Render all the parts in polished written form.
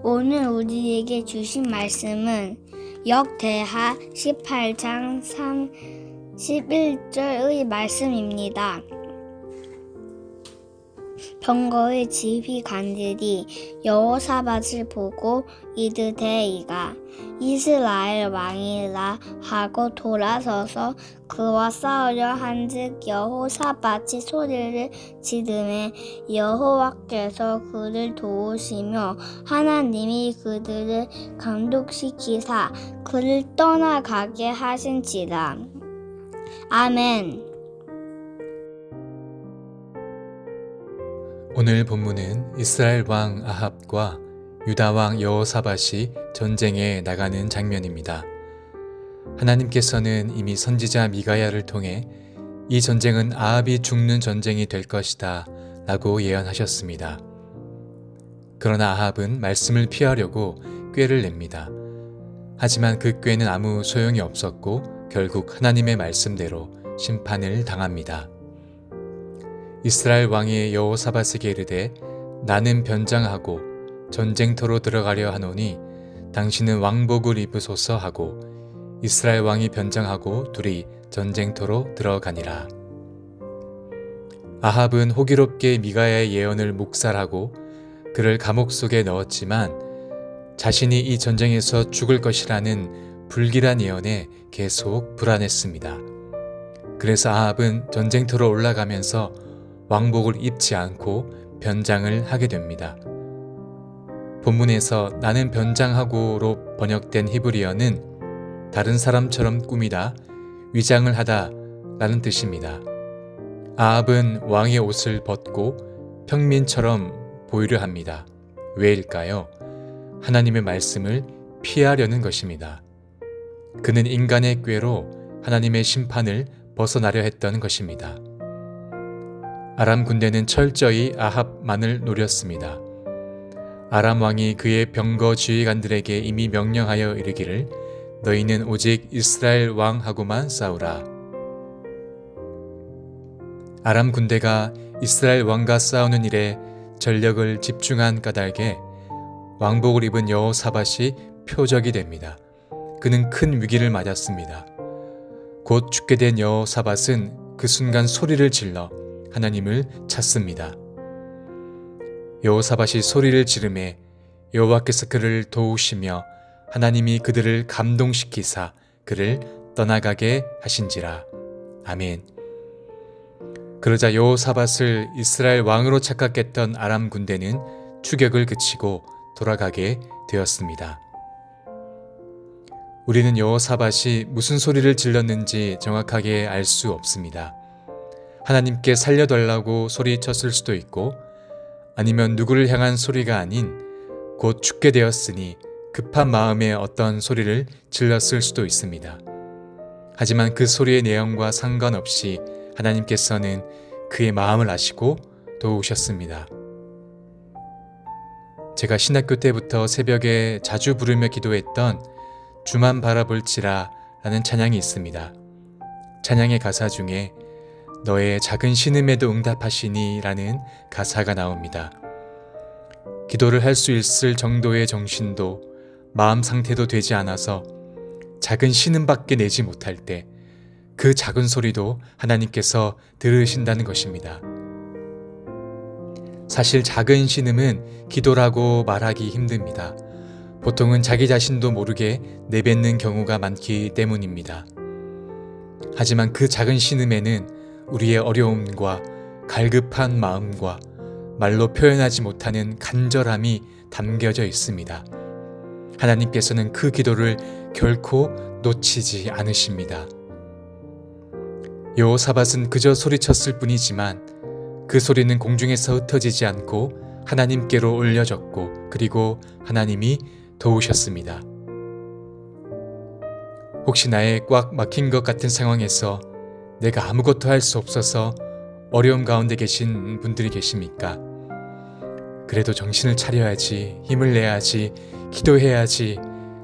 오늘 우리에게 주신 말씀은 역대하 18장 31절의 말씀입니다. 병거의 지휘관들이 여호사밧을 보고 이르되 이가 이스라엘 왕이라 하고 돌아서서 그와 싸우려 한즉 여호사밧이 소리를 지르매 여호와께서 그를 도우시며 하나님이 그들을 감독시키사 그를 떠나가게 하신지라. 아멘. 오늘 본문은 이스라엘 왕 아합과 유다 왕 여호사밧이 전쟁에 나가는 장면입니다. 하나님께서는 이미 선지자 미가야를 통해 이 전쟁은 아합이 죽는 전쟁이 될 것이다 라고 예언하셨습니다. 그러나 아합은 말씀을 피하려고 꾀를 냅니다. 하지만 그 꾀는 아무 소용이 없었고 결국 하나님의 말씀대로 심판을 당합니다. 이스라엘 왕이 여호사밧에게 이르되 나는 변장하고 전쟁터로 들어가려 하노니 당신은 왕복을 입으소서 하고 이스라엘 왕이 변장하고 둘이 전쟁터로 들어가니라. 아합은 호기롭게 미가야의 예언을 묵살하고 그를 감옥 속에 넣었지만 자신이 이 전쟁에서 죽을 것이라는 불길한 예언에 계속 불안했습니다. 그래서 아합은 전쟁터로 올라가면서 왕복을 입지 않고 변장을 하게 됩니다. 본문에서 나는 변장하고로 번역된 히브리어는 다른 사람처럼 꾸미다, 위장을 하다 라는 뜻입니다. 아합은 왕의 옷을 벗고 평민처럼 보이려 합니다. 왜일까요? 하나님의 말씀을 피하려는 것입니다. 그는 인간의 꾀로 하나님의 심판을 벗어나려 했던 것입니다. 아람 군대는 철저히 아합만을 노렸습니다. 아람 왕이 그의 병거 지휘관들에게 이미 명령하여 이르기를 너희는 오직 이스라엘 왕하고만 싸우라. 아람 군대가 이스라엘 왕과 싸우는 일에 전력을 집중한 까닭에 왕복을 입은 여호사밧이 표적이 됩니다. 그는 큰 위기를 맞았습니다. 곧 죽게 된 여호사밧은 그 순간 소리를 질러 하나님을 찾습니다. 여호사밧이 소리를 지르매 여호와께서 그를 도우시며 하나님이 그들을 감동시키사 그를 떠나가게 하신지라. 아멘. 그러자 여호사밧을 이스라엘 왕으로 착각했던 아람 군대는 추격을 그치고 돌아가게 되었습니다. 우리는 여호사밧이 무슨 소리를 질렀는지 정확하게 알 수 없습니다. 하나님께 살려달라고 소리쳤을 수도 있고 아니면 누구를 향한 소리가 아닌 곧 죽게 되었으니 급한 마음에 어떤 소리를 질렀을 수도 있습니다. 하지만 그 소리의 내용과 상관없이 하나님께서는 그의 마음을 아시고 도우셨습니다. 제가 신학교 때부터 새벽에 자주 부르며 기도했던 주만 바라볼지라 라는 찬양이 있습니다. 찬양의 가사 중에 너의 작은 신음에도 응답하시니 라는 가사가 나옵니다. 기도를 할 수 있을 정도의 정신도 마음 상태도 되지 않아서 작은 신음밖에 내지 못할 때 그 작은 소리도 하나님께서 들으신다는 것입니다. 사실 작은 신음은 기도라고 말하기 힘듭니다. 보통은 자기 자신도 모르게 내뱉는 경우가 많기 때문입니다. 하지만 그 작은 신음에는 우리의 어려움과 갈급한 마음과 말로 표현하지 못하는 간절함이 담겨져 있습니다. 하나님께서는 그 기도를 결코 놓치지 않으십니다. 여호사밧은 그저 소리쳤을 뿐이지만 그 소리는 공중에서 흩어지지 않고 하나님께로 올려졌고 그리고 하나님이 도우셨습니다. 혹시 나의 꽉 막힌 것 같은 상황에서 내가 아무것도 할 수 없어서 어려움 가운데 계신 분들이 계십니까? 그래도 정신을 차려야지, 힘을 내야지, 기도해야지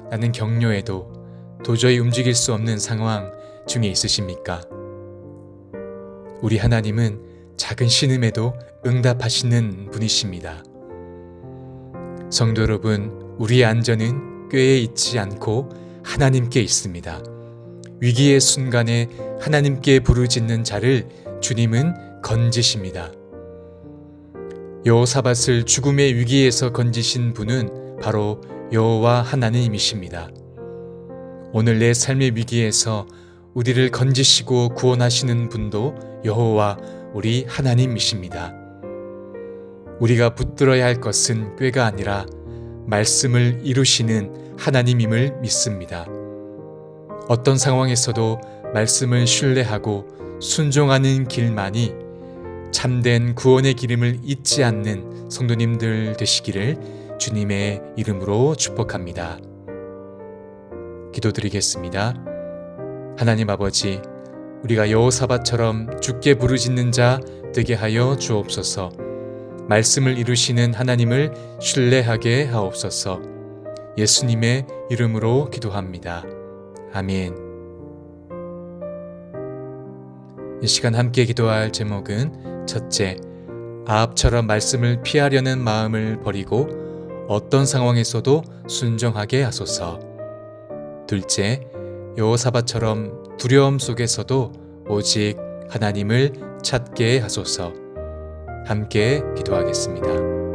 라는 격려에도 도저히 움직일 수 없는 상황 중에 있으십니까? 우리 하나님은 작은 신음에도 응답하시는 분이십니다. 성도 여러분, 우리의 안전은 꾀에 있지 않고 하나님께 있습니다. 위기의 순간에 하나님께 부르짖는 자를 주님은 건지십니다. 여호사밧을 죽음의 위기에서 건지신 분은 바로 여호와 하나님이십니다. 오늘 내 삶의 위기에서 우리를 건지시고 구원하시는 분도 여호와 우리 하나님이십니다. 우리가 붙들어야 할 것은 꾀가 아니라 말씀을 이루시는 하나님임을 믿습니다. 어떤 상황에서도 말씀을 신뢰하고 순종하는 길만이 참된 구원의 기름을 잊지 않는 성도님들 되시기를 주님의 이름으로 축복합니다. 기도드리겠습니다. 하나님 아버지, 우리가 여호사밧처럼 주께 부르짖는 자 되게 하여 주옵소서. 말씀을 이루시는 하나님을 신뢰하게 하옵소서. 예수님의 이름으로 기도합니다. 아멘. 이 시간 함께 기도할 제목은 첫째, 아합처럼 말씀을 피하려는 마음을 버리고 어떤 상황에서도 순종하게 하소서. 둘째, 여호사밧처럼 두려움 속에서도 오직 하나님을 찾게 하소서. 함께 기도하겠습니다.